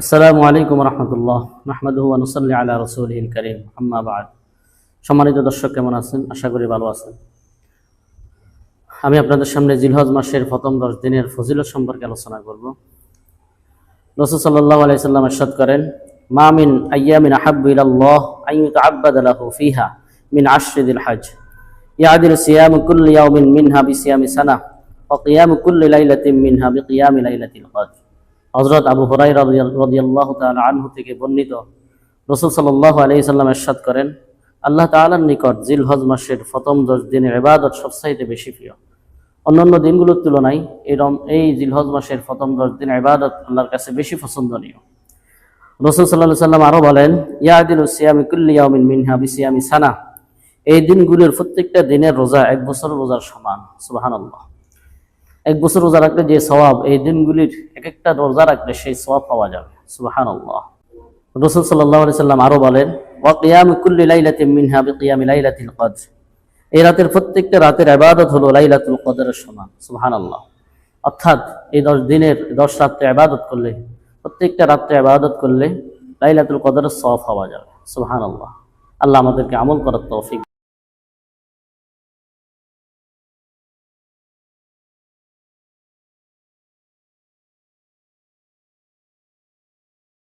আসসালামু আলাইকুম রহমতুল্লাহ নাহমাদুহু ওয়া নুসাল্লি আলা রাসূলিহিল কারীম আম্মা বা'দ। সম্মানিত দর্শক, কেমন আছেন? আশা করি ভালো আছেন। আমি আপনাদের সামনে জিলহজ মাসের প্রথম 10 দিনের ফজিলত সম্পর্কে আলোচনা করব। রাসূল সাল্লাল্লাহু আলাইহি সাল্লাম ইরশাদ করেন, মা মিন আইয়ামিন আহাব্বু ইলাল্লাহ আন ইউতাআব্বাদা লাহু ফিহা মিন আশরি যিল হজ ইয়াদিলু সিয়ামু কুল্লি ইয়াওমিন মিনহা বিসিয়ামি সানাহ ওয়া কিয়ামু কুল্লি লাইলাতিন মিনহা বিকিয়ামি লাইলাতিল কদর। হযরত আবু হুরায়রা রাদিয়াল্লাহু তাআলা আনহু থেকে বর্ণিত, রাসূল সাল্লাল্লাহু আলাইহি সাল্লাম ইরশাদ করেন, আল্লাহ তাআলার নিকট জিলহজ মাসের প্রথম 10 দিনের ইবাদত সবচাইতে বেশি প্রিয়। অন্যান্য দিনগুলোর তুলনায় এই জিলহজ মাসের প্রথম 10 দিনের ইবাদত আল্লাহর কাছে বেশি পছন্দনীয়। রাসূল সাল্লাল্লাহু আলাইহি সাল্লাম আরো বলেন, ইয়াদিলু সিয়ামি কুল্লি ইয়াওমিন মিনহা বিসিয়ামি সানা। এই দিনগুলোর প্রত্যেকটা দিনের রোজা 1 বছর রোজার সমান। সুবহানাল্লাহ। 1 বছর রোজা রাখলে যে সওয়াব, এই দিনগুলির এক একটা রোজা রাখলে সেই সওয়াব পাওয়া যাবে। সুবহানাল্লাহ। রাসূল সাল্লাল্লাহু আলাইহি সাল্লাম আরো বলেন, ওয়া কিয়ামু কুল্লি লাইলাতিন মিনহা বিকিয়ামি লাইলাতিল কদর। এই রাতের প্রত্যেকটা রাতের ইবাদত হলো লাইলাতুল কদরের সমান। সুবহানাল্লাহ। অর্থাৎ এই 10 দিনের 10 রাতে ইবাদত করলে, প্রত্যেকটা রাতে ইবাদত করলে লাইলাতুল কদরের সওয়াব পাওয়া যাবে। সুবহানাল্লাহ। আল্লাহ আমাদেরকে আমল করার তৌফিক